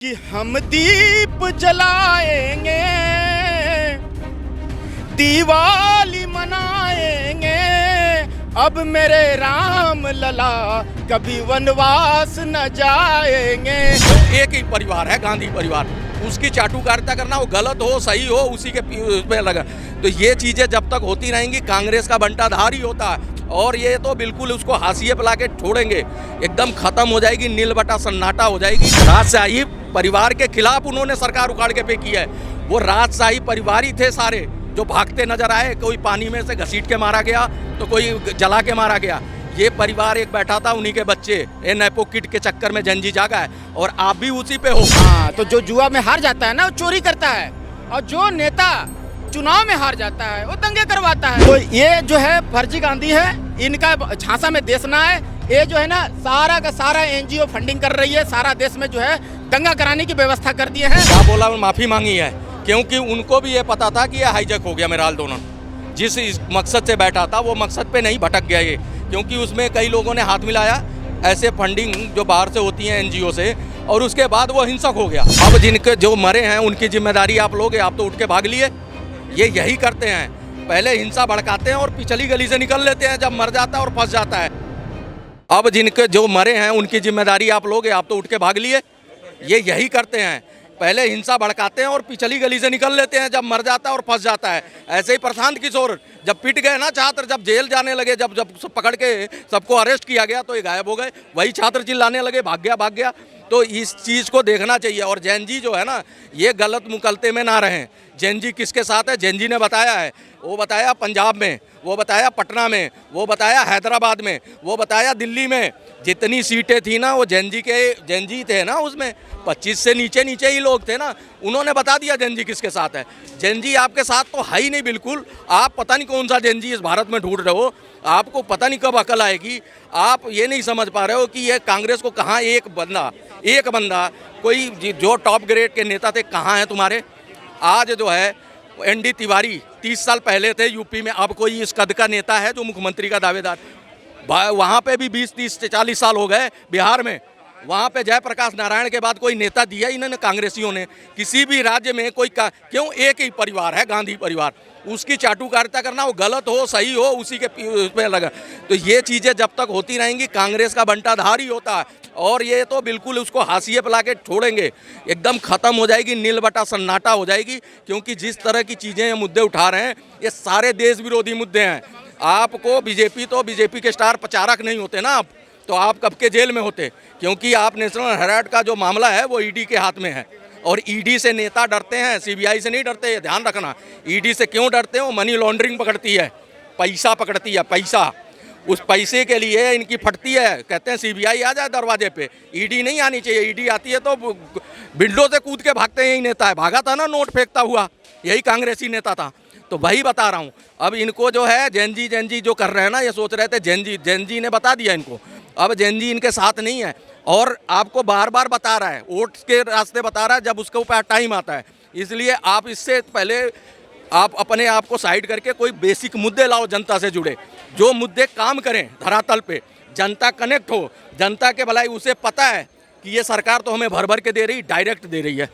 कि हम दीप जलाएंगे, दिवाली मनाएंगे, अब मेरे राम लला कभी वनवास न जाएंगे। एक ही परिवार है, गांधी परिवार, उसकी चाटुकारिता करना, वो गलत हो सही हो उसी के उसमें लगा। तो ये चीजें जब तक होती रहेंगी, कांग्रेस का बंटाधार ही होता है और ये तो बिल्कुल उसको हाशिए पे लाके छोड़ेंगे, एकदम खत्म हो जाएगी, नील बटा सन्नाटा हो जाएगी। राजशाही परिवार के खिलाफ उन्होंने सरकार उखाड़ के फेंकी है। वो राजशाही परिवार ही थे सारे जो भागते नजर आए, कोई पानी में से घसीट के मारा गया तो कोई जला के मारा गया। ये परिवार एक बैठा था, उन्हीं के बच्चे ये नेपो किट के चक्कर में जंजी जागा है और आप भी उसी पे हो। हाँ, तो जो जुआ में हार जाता है ना, वो चोरी करता है, और जो नेता चुनाव में हार जाता है वो दंगे करवाता है। तो ये जो है फर्जी गांधी है, इनका झांसा में देश ना है। ये जो है ना सारा का सारा एनजीओ फंडिंग कर रही है, सारा देश में जो है दंगा कराने की व्यवस्था कर दिए हैं। क्या बोला, माफी मांगी है क्योंकि उनको भी ये पता था कि ये हाईजैक हो गया। मेरा हाल दोनों जिस मकसद से बैठा था वो मकसद पे नहीं भटक गया ये, क्योंकि उसमें कई लोगों ने हाथ मिलाया ऐसे फंडिंग जो बाहर से होती है एनजीओ से, और उसके बाद वो हिंसक हो गया। अब जिनके जो मरे हैं उनकी जिम्मेदारी आप लोगे, आप तो उठ के भाग लिए। ये यही करते हैं, पहले हिंसा भड़काते हैं और पिछली गली से निकल लेते हैं जब मर जाता है और फंस जाता है। अब जिनके जो मरे हैं उनकी जिम्मेदारी आप लोगे, आप तो उठ के भाग लिए। ये यही करते हैं, पहले हिंसा भड़काते हैं और पिछली गली से निकल लेते हैं जब मर जाता है और फंस जाता है। ऐसे ही प्रशांत किशोर जब पिट गए ना छात्र, जब जेल जाने लगे, जब सब पकड़ के सबको अरेस्ट किया गया तो ये गायब हो गए। वही छात्र चिल्लाने लगे भाग गया। तो इस चीज़ को देखना चाहिए। और जैन जी जो है ना, ये गलत मुकलते में ना रहें। जैन जी किसके साथ है? जैन जी ने बताया है, वो बताया पंजाब में, वो बताया पटना में, वो बताया हैदराबाद में, वो बताया दिल्ली में। जितनी सीटें थी ना वो जैन जी थे ना, उसमें 25 से नीचे ही लोग थे ना। उन्होंने बता दिया जैन जी किसके साथ है। जैन जी आपके साथ तो है ही नहीं बिल्कुल। आप पता नहीं कौन सा जैन जी इस भारत में ढूंढ रहे हो। आपको पता नहीं कब अकल आएगी। आप ये नहीं समझ पा रहे हो कि ये कांग्रेस को कहाँ एक बंदा कोई जो टॉप ग्रेड के नेता थे कहाँ हैं तुम्हारे। आज जो है एनडी तिवारी 30 साल पहले थे यूपी में, अब कोई इस कद का नेता है जो मुख्यमंत्री का दावेदार। वहाँ पे भी 20, 30 से 40 साल हो गए। बिहार में वहाँ पे जयप्रकाश नारायण के बाद कोई नेता दिया इन्होंने कांग्रेसियों ने किसी भी राज्य में। कोई क्यों, एक ही परिवार है, गांधी परिवार, उसकी चाटुकारिता करना, वो गलत हो सही हो उसी के उसमें लगा। तो ये चीज़ें जब तक होती रहेंगी, कांग्रेस का बंटाधार ही होता है और ये तो बिल्कुल उसको हाशिए पे लाके छोड़ेंगे, एकदम खत्म हो जाएगी, नील बटा सन्नाटा हो जाएगी। क्योंकि जिस तरह की चीज़ें ये मुद्दे उठा रहे हैं ये सारे देश विरोधी मुद्दे हैं। आपको बीजेपी के स्टार प्रचारक नहीं होते ना आप, तो आप कब के जेल में होते। क्योंकि आप नेशनल हेराल्ड का जो मामला है वो ईडी के हाथ में है और ईडी से नेता डरते हैं, सीबीआई से नहीं डरते। ये ध्यान रखना, ईडी से क्यों डरते हैं? वो मनी लॉन्ड्रिंग पकड़ती है, पैसा पकड़ती है, पैसा। उस पैसे के लिए इनकी फटती है। कहते हैं सीबीआई आ जाए दरवाजे पे, ईडी नहीं आनी चाहिए। ईडी आती है तो विंडो से कूद के भागते हैं। यही नेता है, भागा था ना नोट फेंकता हुआ, यही कांग्रेसी नेता था। तो वही बता रहा हूँ। अब इनको जो है जैन जी जो कर रहे हैं ना, ये सोच रहे थे जैन जी ने बता दिया इनको। अब जैन जी इनके साथ नहीं है और आपको बार बार बता रहा है, वोट के रास्ते बता रहा है जब उसके ऊपर टाइम आता है। इसलिए आप इससे पहले आप अपने आप को साइड करके कोई बेसिक मुद्दे लाओ, जनता से जुड़े, जो मुद्दे काम करें धरातल पे, जनता कनेक्ट हो, जनता के भलाई। उसे पता है कि ये सरकार तो हमें भर के दे रही, डायरेक्ट दे रही है,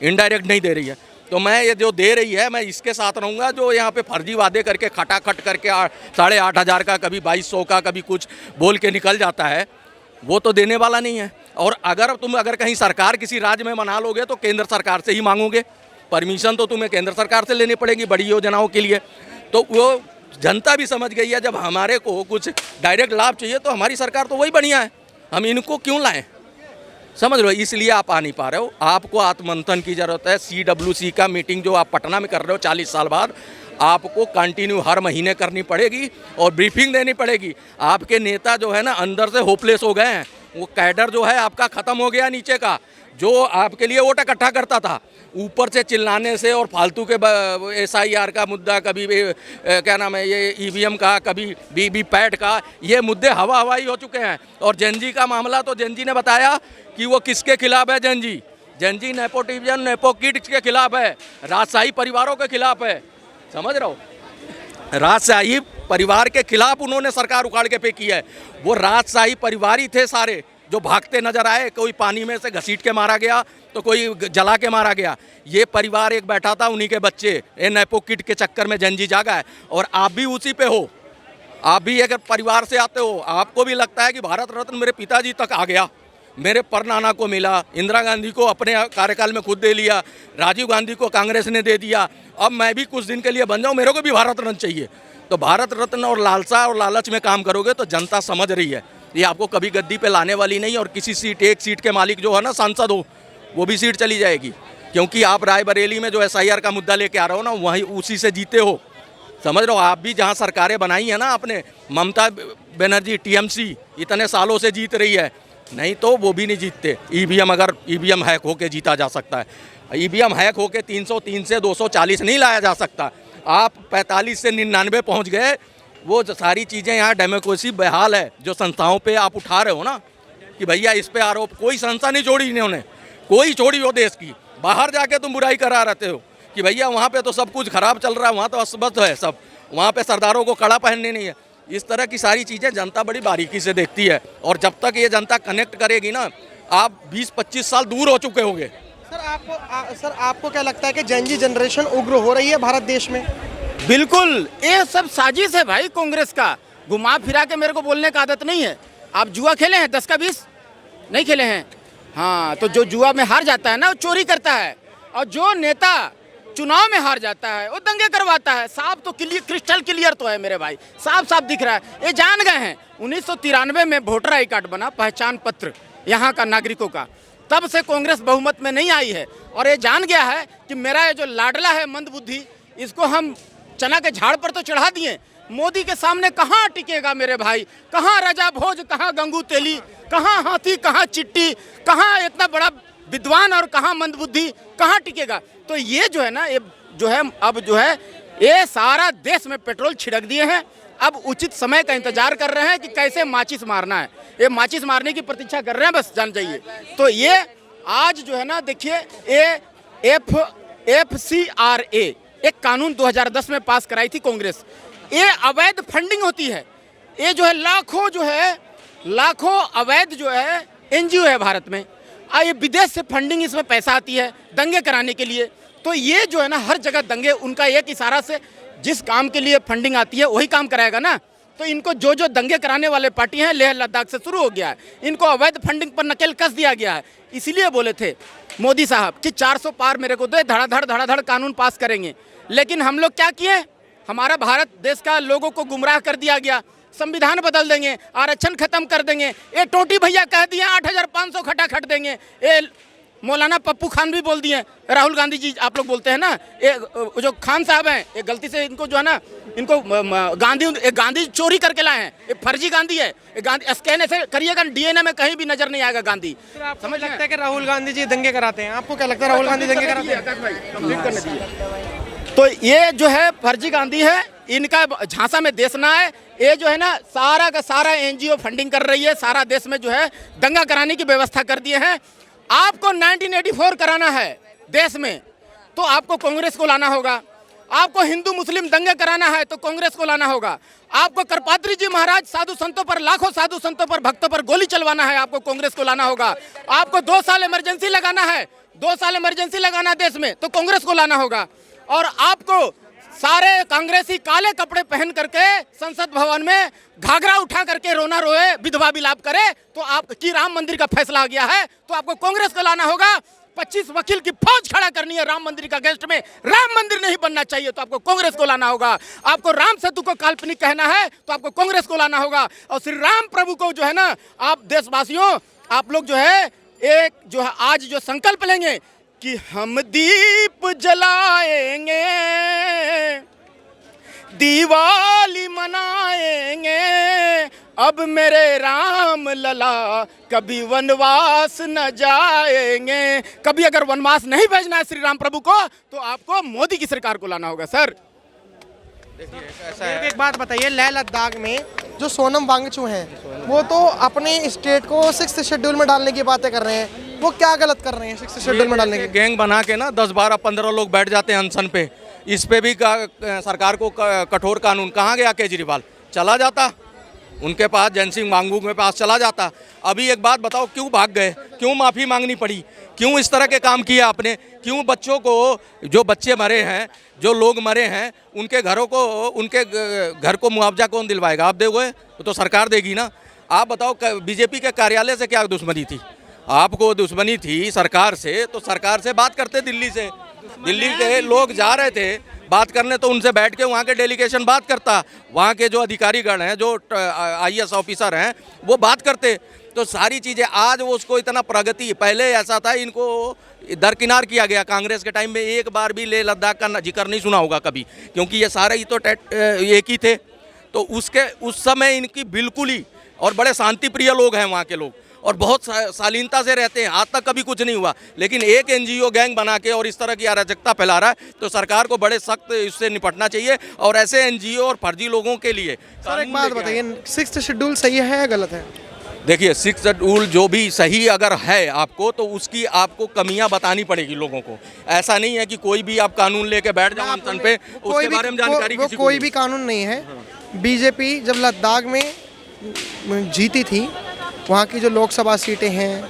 इनडायरेक्ट नहीं दे रही है। तो मैं ये जो दे रही है मैं इसके साथ रहूँगा। जो यहाँ पे फर्जी वादे करके खटाखट करके 8,500 का, कभी 2,200 का, कभी कुछ बोल के निकल जाता है, वो तो देने वाला नहीं है। और अगर कहीं सरकार किसी राज्य में बना लोगे तो केंद्र सरकार से ही मांगोगे परमिशन, तो तुम्हें केंद्र सरकार से लेनी पड़ेगी बड़ी योजनाओं के लिए। तो वो जनता भी समझ गई है, जब हमारे को कुछ डायरेक्ट लाभ चाहिए तो हमारी सरकार तो वही बढ़िया है, हम इनको क्यों लाएं? समझ लो, इसलिए आप आ नहीं पा रहे हो। आपको आत्ममंथन की जरूरत है। CWC का मीटिंग जो आप पटना में कर रहे हो 40 साल बाद, आपको कंटिन्यू हर महीने करनी पड़ेगी और ब्रीफिंग देनी पड़ेगी। आपके नेता जो है ना अंदर से होपलेस हो गए हैं। वो कैडर जो है आपका ख़त्म हो गया नीचे का, जो आपके लिए वोट इकट्ठा करता था। ऊपर से चिल्लाने से और फालतू के SIR का मुद्दा, कभी क्या नाम है ये EVM का, कभी वीवीपैट का, ये मुद्दे हवाई हो चुके हैं। और जैन जी का मामला तो जैन जी ने बताया कि वो किसके खिलाफ है। Jain ji nepotism, nepo kids के खिलाफ है, राजशाही परिवारों के खिलाफ है। समझ रहे हो, राजशाही परिवार के खिलाफ उन्होंने सरकार उखाड़ के फेंकी है। वो राजशाही परिवार ही थे सारे जो भागते नजर आए, कोई पानी में से घसीट के मारा गया तो कोई जला के मारा गया। ये परिवार एक बैठा था, उन्हीं के बच्चे ये नेपो किट के चक्कर में जनजी जागा है। और आप भी उसी पे हो, आप भी अगर परिवार से आते हो, आपको भी लगता है कि भारत रत्न मेरे पिताजी तक आ गया, मेरे परनाना को मिला, इंदिरा गांधी को अपने कार्यकाल में खुद दे लिया, राजीव गांधी को कांग्रेस ने दे दिया, अब मैं भी कुछ दिन के लिए बन जाऊं, मेरे को भी भारत रत्न चाहिए। तो भारत रत्न और लालसा और लालच में काम करोगे तो जनता समझ रही है, ये आपको कभी गद्दी पे लाने वाली नहीं। और किसी सीट, एक सीट के मालिक जो है ना, सांसद हो, वो भी सीट चली जाएगी, क्योंकि आप रायबरेली में जो SIR का मुद्दा लेके आ रहे हो ना, वहीं उसी से जीते हो। समझ रहे हो, आप भी जहाँ सरकारें बनाई है ना आपने, ममता बनर्जी TMC इतने सालों से जीत रही है, नहीं तो वो भी नहीं जीतते। अगर EVM हैक होके जीता जा सकता है, EVM हैक होके 303 से 240 नहीं लाया जा सकता। आप 45 से 99 पहुँच गए। वो सारी चीज़ें यहाँ डेमोक्रेसी बहाल है। जो संस्थाओं पे आप उठा रहे हो ना कि भैया इस पे आरोप, कोई संस्था नहीं छोड़ी इन्होंने, कोई छोड़ी हो देश की। बाहर जाके तुम बुराई करा रहते हो कि भैया वहाँ पे तो सब कुछ खराब चल रहा है, वहाँ तो अस्तव्यस्त है सब, वहाँ पे सरदारों को कड़ा पहनने नहीं है। इस तरह की सारी चीज़ें जनता बड़ी बारीकी से देखती है, और जब तक ये जनता कनेक्ट करेगी ना, आप 20-25 साल दूर हो चुके होंगे। सर आपको क्या लगता है कि जेनजी जनरेशन उग्र हो रही है भारत देश में? बिल्कुल, ये सब साजिश है भाई कांग्रेस का। घुमा फिरा के मेरे को बोलने का आदत नहीं है। आप जुआ खेले हैं 10 का 20? नहीं खेले हैं? हाँ, तो जो जुआ में हार जाता है ना, वो चोरी करता है, और जो नेता चुनाव में हार जाता है वो दंगे करवाता है। साफ तो क्रिस्टल क्लियर तो है मेरे भाई, साफ साफ दिख रहा है। ये जान गए हैं 1993 में वोटर आई कार्ड बना, पहचान पत्र यहाँ का नागरिकों का, तब से कांग्रेस बहुमत में नहीं आई है। और ये जान गया है कि मेरा ये जो लाडला है मंदबुद्धि, इसको हम चना के झाड़ पर तो चढ़ा दिए, मोदी के सामने कहाँ टिकेगा मेरे भाई? कहाँ राजा भोज, कहाँ गंगू तेली, कहाँ हाथी, कहाँ चिट्टी, कहाँ इतना बड़ा विद्वान और कहाँ मंदबुद्धि, कहाँ टिकेगा? तो ये जो है ना, ये जो है अब जो है ये सारा देश में पेट्रोल छिड़क दिए हैं। अब उचित समय का इंतजार कर रहे हैं कि कैसे माचिस मारना है। ये माचिस मारने की प्रतीक्षा कर रहे हैं, बस जान जाइए। तो ये आज जो है ना, देखिए, ये FCRA एक कानून 2010 में पास कराई थी कांग्रेस। ये अवैध फंडिंग होती है, ये जो है लाखों अवैध जो है NGO है भारत में, ये विदेश से फंडिंग, इसमें पैसा आती है दंगे कराने के लिए। तो ये जो है ना, हर जगह दंगे, उनका एक इशारा से जिस काम के लिए फंडिंग आती है वही काम कराएगा ना। तो इनको जो दंगे कराने वाले पार्टी हैं, लेह लद्दाख से शुरू हो गया है, इनको अवैध फंडिंग पर नकेल कस दिया गया है। इसीलिए बोले थे मोदी साहब कि 400 पार मेरे को दे, धड़ाधड़ कानून पास करेंगे। लेकिन हम लोग क्या किए? हमारा भारत देश का लोगों को गुमराह कर दिया गया। संविधान बदल देंगे, आरक्षण खत्म कर देंगे, ये टोटी भैया कह दिए 8500 खटाखट देंगे, ये मौलाना पप्पू खान भी बोल दिए, राहुल गांधी जी आप लोग बोलते हैं ना, ये जो खान साहब हैं, ये गलती से इनको जो है ना, इनको गांधी चोरी करके लाए हैं, ये फर्जी गांधी है। ये गांधी स्कैन ऐसे करिएगा, DNA में कहीं भी नजर नहीं आएगा गांधी। समझ लगता है कि राहुल गांधी जी दंगे कराते हैं? आपको क्या लगता है राहुल गांधी दंगे कराते हैं? तो ये जो है फर्जी गांधी है, इनका झांसा में देश ना है। ये जो है ना, सारा का सारा NGO फंडिंग कर रही है, सारा देश में जो है दंगा कराने की व्यवस्था कर दिए हैं। आपको 1984 कराना है देश में, तो आपको कांग्रेस को लाना होगा। आपको हिंदू मुस्लिम दंगे कराना है तो कांग्रेस को लाना होगा। आपको करपात्री जी महाराज साधु संतों पर, लाखों साधु संतों पर, भक्तों पर गोली चलवाना है, आपको कांग्रेस को लाना होगा। आपको 2 साल इमरजेंसी लगाना है, 2 साल इमरजेंसी लगाना देश में, तो कांग्रेस को लाना होगा। और आपको सारे कांग्रेसी काले कपड़े पहन करके संसद भवन में घाघरा उठा करके रोना रोए, विधवा विलाप करे, तो आपकी राम मंदिर का फैसला आ गया है, तो आपको कांग्रेस को लाना होगा। 25 वकील की फौज खड़ा करनी है राम मंदिर का गेस्ट में, राम मंदिर नहीं बनना चाहिए, तो आपको कांग्रेस को लाना होगा। आपको राम सेतु को काल्पनिक कहना है तो आपको कांग्रेस को लाना होगा। और श्री राम प्रभु को जो है ना, आप देशवासियों, आप लोग जो है एक जो है आज जो संकल्प लेंगे कि हम दीप जलाएंगे, दिवाली मनाएंगे, अब मेरे राम लला कभी वनवास न जाएंगे। कभी अगर वनवास नहीं भेजना है श्री राम प्रभु को, तो आपको मोदी की सरकार को लाना होगा। सर एक बात बताइए, लेह लद्दाख में जो सोनम वांगचू हैं, वो तो अपने स्टेट को 6th शेड्यूल में डालने की बातें कर रहे हैं, वो क्या गलत कर रहे हैं 6th शेड्यूल में डालने की? गैंग बना के ना 10-12-15 लोग बैठ जाते हैं अनशन पे, इस पे भी सरकार को कठोर कानून। कहाँ गया केजरीवाल? चला जाता, उनके पास जैनसिंह वांगू के पास चला जाता। अभी एक बात बताओ, क्यों भाग गए, क्यों माफ़ी मांगनी पड़ी, क्यों इस तरह के काम किया आपने, क्यों बच्चों को, जो बच्चे मरे हैं, जो लोग मरे हैं, उनके घरों को, उनके घर को मुआवजा कौन दिलवाएगा? आप दोगे? तो सरकार देगी ना। आप बताओ, बीजेपी के कार्यालय से क्या दुश्मनी थी? आपको दुश्मनी थी सरकार से, तो सरकार से बात करते। दिल्ली से, दिल्ली के लोग जा रहे थे बात करने, तो उनसे बैठ के वहाँ के डेलीगेशन बात करता, वहाँ के जो अधिकारीगण हैं, जो IAS ऑफिसर हैं, वो बात करते। तो सारी चीज़ें आज वो उसको इतना प्रगति, पहले ऐसा था इनको दरकिनार किया गया कांग्रेस के टाइम में। एक बार भी लेह लद्दाख का जिक्र नहीं सुना होगा कभी, क्योंकि ये सारे ही तो एक ही थे। तो उसके उस समय इनकी बिल्कुल ही, और बड़े शांति प्रिय लोग हैं वहाँ के लोग, और बहुत शालीनता से रहते हैं, आज तक कभी कुछ नहीं हुआ। लेकिन एक NGO गैंग बना के और इस तरह की अराजकता फैला रहा है, तो सरकार को बड़े सख्त इससे निपटना चाहिए। और ऐसे NGO और फर्जी लोगों के लिए सर एक बात बताइए, 6th शेड्यूल सही है या गलत है? देखिए, 6th शेड्यूल जो भी सही अगर है आपको, तो उसकी आपको कमियां बतानी पड़ेगी लोगों को। ऐसा नहीं है कि कोई भी आप कानून लेके बैठ जाओ अनशन पे, उसके बारे में जानकारी किसी को कोई भी कानून नहीं है। बीजेपी जब लद्दाख में जीती थी, वहाँ की जो लोकसभा सीटें हैं,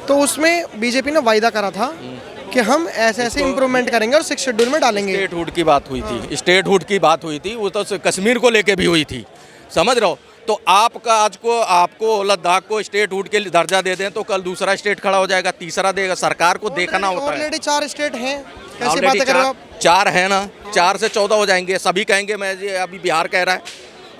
तो उसमें बीजेपी ने वायदा करा था कि हम ऐसे ऐसे इम्प्रूवमेंट करेंगे और 6th शेड्यूल में डालेंगे। स्टेटहुड की बात हुई थी, स्टेटहुड की बात हुई थी, वो तो कश्मीर को लेके भी हुई थी, समझ रहे हो? तो आपका आज को आपको लद्दाख को स्टेटहुड के दर्जा दे दें, तो कल दूसरा स्टेट खड़ा हो जाएगा, तीसरा देगा। सरकार को देखना होता है। ऑलरेडी 4 स्टेट हैं, कैसी बातें कर रहे हो आप? 4 है ना, 4 से 14 हो जाएंगे। सभी कहेंगे, मैं ये अभी बिहार कह रहा है,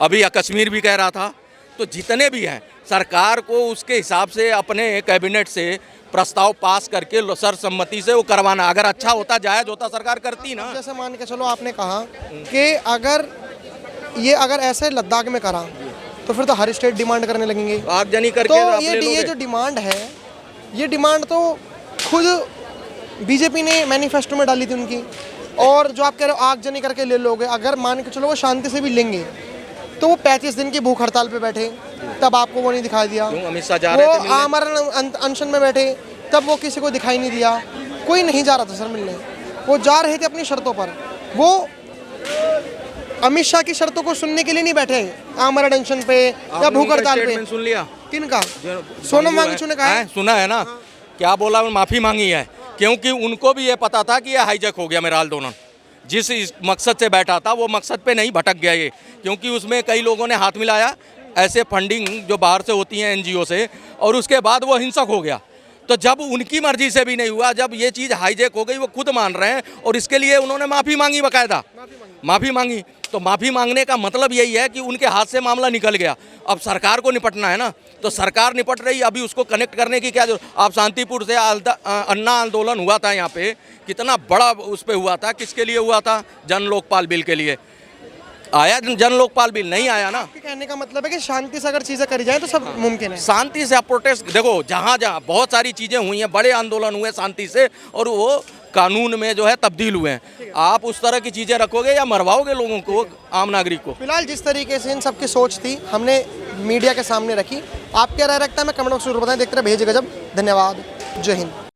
अभी कश्मीर भी कह रहा था। तो जितने भी हैं, सरकार को उसके हिसाब से अपने कैबिनेट से प्रस्ताव पास करके सर्वसम्मति से वो करवाना। अगर अच्छा होता, जायज़ होता, सरकार करती ना। जैसे मान के चलो, आपने कहा कि अगर ऐसे लद्दाख में करा, तो फिर तो हर स्टेट डिमांड करने लगेंगे आगजनी करके। तो ये जो डिमांड है, ये डिमांड तो खुद बीजेपी ने मैनिफेस्टो में डाली थी उनकी। और जो आप कह रहे हो आगजनी करके ले लोगे, अगर मान के चलो वो शांति से भी लेंगे, तो वो 35 दिन की भूख हड़ताल पे बैठे, तब आपको वो नहीं दिखाई दिया। अमित शाह जा रहे थे मिलने? वो आमरण अनशन में बैठे, तब वो किसी को दिखाई नहीं दिया। कोई नहीं जा रहा था सर मिलने, वो जा रहे थे अपनी शर्तों पर। वो अमित शाह की शर्तों को सुनने के लिए नहीं बैठे आमरण अनशन पे या भूख हड़ताल पे। सुन लिया किनका? सोनम वांगचू ने कहा है, सुना है ना? क्या बोला? माफ़ी मांगी है, क्योंकि उनको भी ये पता था कि ये हाईजैक हो गया मेरा आंदोलन। जिस मकसद से बैठा था, वो मकसद पे नहीं भटक गया ये, क्योंकि उसमें कई लोगों ने हाथ मिलाया, ऐसे फंडिंग जो बाहर से होती हैं NGO से, और उसके बाद वो हिंसक हो गया। तो जब उनकी मर्जी से भी नहीं हुआ, जब ये चीज़ हाईजैक हो गई, वो खुद मान रहे हैं, और इसके लिए उन्होंने माफ़ी मांगी, बाकायदा माफ़ी मांगी। तो माफ़ी मांगने का मतलब यही है कि उनके हाथ से मामला निकल गया। अब सरकार को निपटना है ना, तो सरकार निपट रही। अभी उसको कनेक्ट करने की क्या जरूरत? आप शांतिपुर से अन्ना आंदोलन हुआ था यहाँ पे, कितना बड़ा उस पर हुआ था, किसके लिए हुआ था? जन लोकपाल बिल के लिए। आया जन लोकपाल बिल? नहीं आया ना। कहने का मतलब है कि शांति से अगर चीज़ें करी जाए तो सब मुमकिन है। शांति से आप प्रोटेस्ट, देखो जहाँ जहाँ बहुत सारी चीज़ें हुई हैं, बड़े आंदोलन हुए शांति से, और वो कानून में जो है तब्दील हुए हैं। आप उस तरह की चीज़ें रखोगे या मरवाओगे लोगों को, आम नागरिक को? फिलहाल जिस तरीके से इन सबकी सोच थी, हमने मीडिया के सामने रखी। आप क्या राय रखता है, मैं कमेंट बॉक्स में जरूर बताएं। देखते रहे भेज गजब। धन्यवाद, जय हिंद।